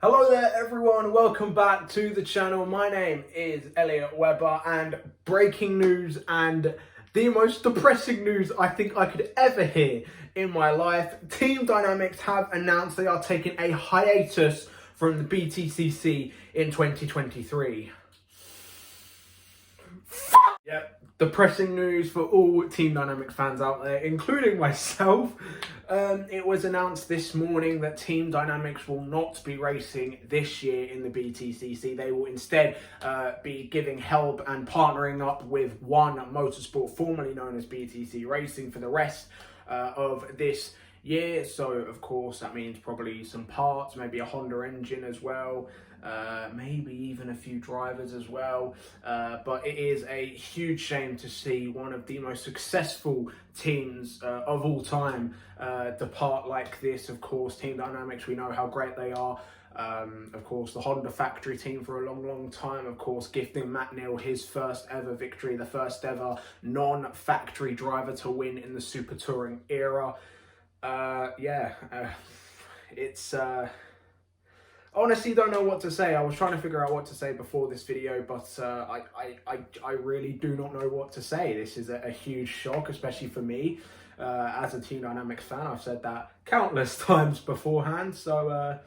Hello there everyone, welcome back to the channel. My name is Elliot Webber, and breaking news and the most depressing news I think I could ever hear in my life. Team Dynamics have announced they are taking a hiatus from the Btcc in 2023. Yep, depressing news for all Team Dynamics fans out there, including myself. It was announced this morning that Team Dynamics will not be racing this year in the Btcc. They will instead be giving help and partnering up with One Motorsport, formerly known as BTC Racing, for the rest of this year. So of course that means probably some parts, maybe a Honda engine as well, maybe even a few drivers as well, but it is a huge shame to see one of the most successful teams of all time depart like this. Of course, Team Dynamics, we know how great they are. Of course, the Honda factory team for a long time, of course, gifting Matt Neal his first ever victory, the first ever non-factory driver to win in the Super Touring era. It's honestly don't know what to say. I was trying to figure out what to say before this video, but I really do not know what to say. This is a huge shock, especially for me as a Team Dynamics fan. I've said that countless times beforehand. So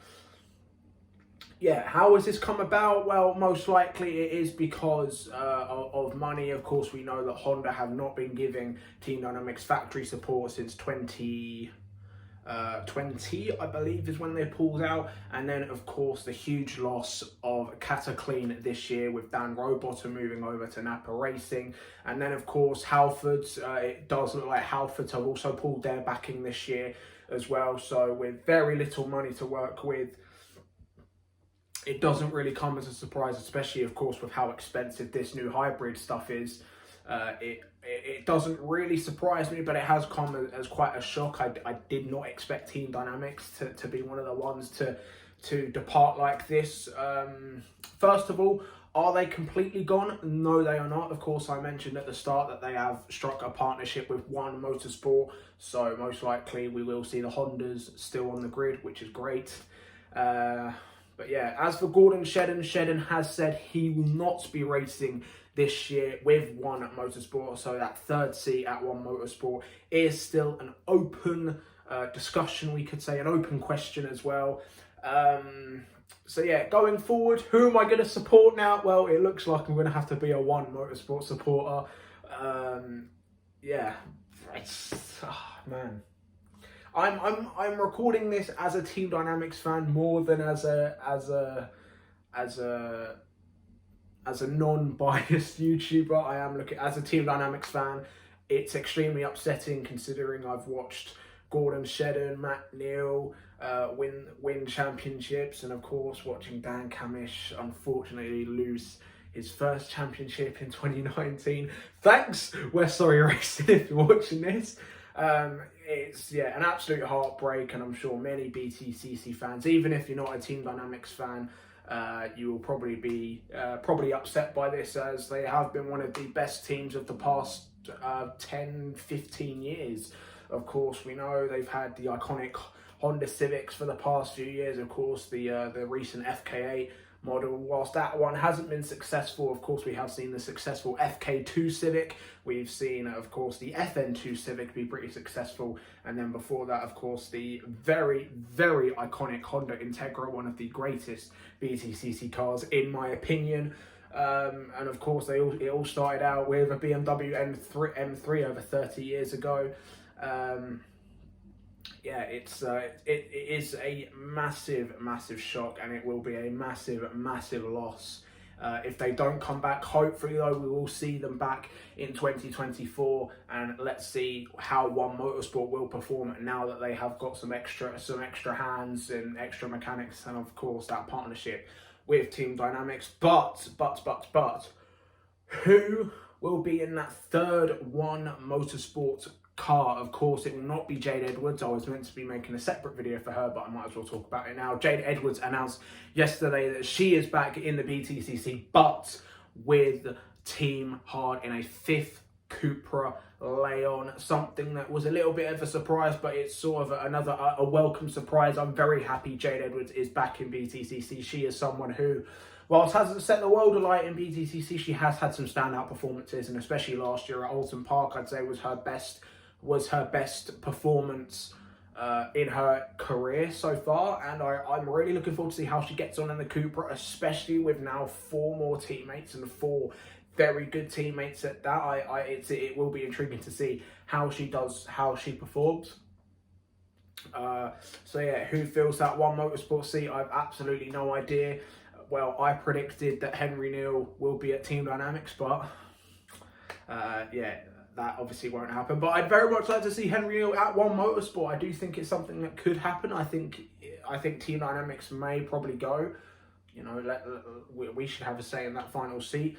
yeah, how has this come about? Well, most likely it is because of money. Of course, we know that Honda have not been giving Team Dynamics factory support since 2020, I believe, is when they pulled out. And then of course the huge loss of Cataclean this year with Dan Rowbottom moving over to Napa Racing. And then of course Halfords, it does look like Halfords have also pulled their backing this year as well. So with very little money to work with, it doesn't really come as a surprise, especially of course with how expensive this new hybrid stuff is. It doesn't really surprise me, but it has come as quite a shock. I did not expect Team Dynamics to be one of the ones to depart like this. First of all, are they completely gone? No, they are not. Of course, I mentioned at the start that they have struck a partnership with One Motorsport, so most likely we will see the Hondas still on the grid, which is great. But yeah, as for Gordon Shedden, Shedden has said he will not be racing this year with One Motorsport. So that third seat at One Motorsport is still an open discussion, we could say, an open question as well. So yeah, going forward, who am I going to support now? Well, it looks like I'm going to have to be a One Motorsport supporter. Yeah, it's, man. I'm recording this as a Team Dynamics fan more than as a non-biased YouTuber. I am looking as a Team Dynamics fan. It's extremely upsetting considering I've watched Gordon Shedden, Matt Neal win championships, and of course watching Dan Camish unfortunately lose his first championship in 2019. Thanks, We're Sorry Racing, if you're watching this. It's an absolute heartbreak, and I'm sure many BTCC fans, even if you're not a Team Dynamics fan, you will probably be upset by this, as they have been one of the best teams of the past 10-15 years. Of course, we know they've had the iconic Honda Civics for the past few years. Of course, the recent FK8 model, whilst that one hasn't been successful, of course we have seen the successful FK2 Civic. We've seen, of course, the FN2 Civic be pretty successful, and then before that, of course, the very iconic Honda Integra, one of the greatest BTCC cars in my opinion. And of course it all started out with a BMW M3 over 30 years ago. Yeah, it is a massive shock, and it will be a massive loss if they don't come back. Hopefully though, we will see them back in 2024, and let's see how One Motorsport will perform now that they have got some extra hands and extra mechanics, and of course that partnership with Team Dynamics. But who will be in that third One Motorsport car? Of course, it will not be Jade Edwards. I was meant to be making a separate video for her, but I might as well talk about it now. Jade Edwards announced yesterday that she is back in the BTCC, but with Team Hard in a fifth Cupra Leon, something that was a little bit of a surprise, but it's sort of a welcome surprise. I'm very happy Jade Edwards is back in BTCC. She is someone who, whilst hasn't set the world alight in BTCC, she has had some standout performances, and especially last year at Alton Park, I'd say was her best performance in her career so far. And I'm really looking forward to see how she gets on in the Cupra, especially with now 4 more teammates and 4 very good teammates at that. It will be intriguing to see how she performs. So yeah, who fills that One Motorsport seat? I've absolutely no idea. Well, I predicted that Henry Neal will be at Team Dynamics, but yeah, that obviously won't happen. But I'd very much like to see Henry Neal at One Motorsport. I do think it's something that could happen. I think Team Dynamics may probably go. You know, we should have a say in that final seat.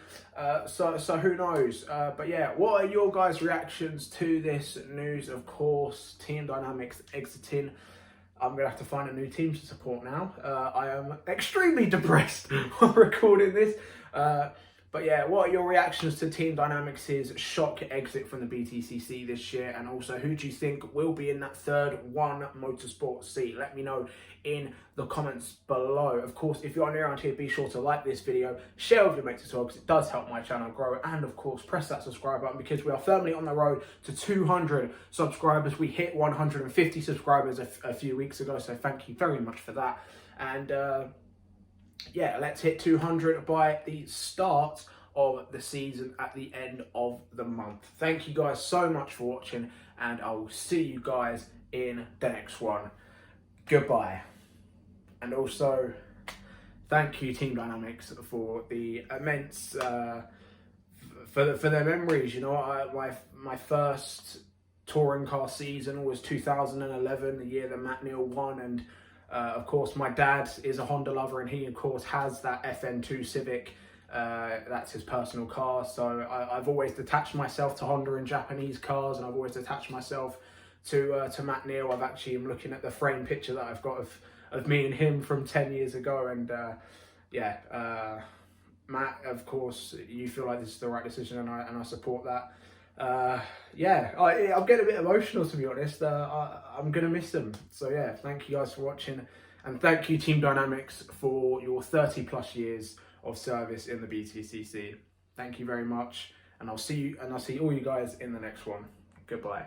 So who knows? But yeah, what are your guys' reactions to this news? Of course, Team Dynamics exiting. I'm going to have to find a new team to support now. I am extremely depressed while recording this. But yeah, what are your reactions to Team Dynamics' shock exit from the BTCC this year? And also, who do you think will be in that third One Motorsport seat? Let me know in the comments below. Of course, if you're new around here, be sure to like this video, share with your mates as well, because it does help my channel grow. And of course, press that subscribe button, because we are firmly on the road to 200 subscribers. We hit 150 subscribers a few weeks ago, so thank you very much for that. And yeah, let's hit 200 by the start of the season at the end of the month. Thank you guys so much for watching, and I will see you guys in the next one. Goodbye. And also, thank you Team Dynamics for the immense, for their memories. You know, my first touring car season was 2011, the year that Matt Neal won, and of course, my dad is a Honda lover, and he, of course, has that FN2 Civic. That's his personal car. So I've always detached myself to Honda and Japanese cars, and I've always detached myself to Matt Neal. I've actually am looking at the frame picture that I've got of me and him from 10 years ago. And yeah, Matt, of course, you feel like this is the right decision, and I support that. Yeah, I'm getting a bit emotional, to be honest. I'm gonna miss them. So yeah, thank you guys for watching, and thank you Team Dynamics for your 30+ years of service in the BTCC. Thank you very much, and I'll see all you guys in the next one. Goodbye.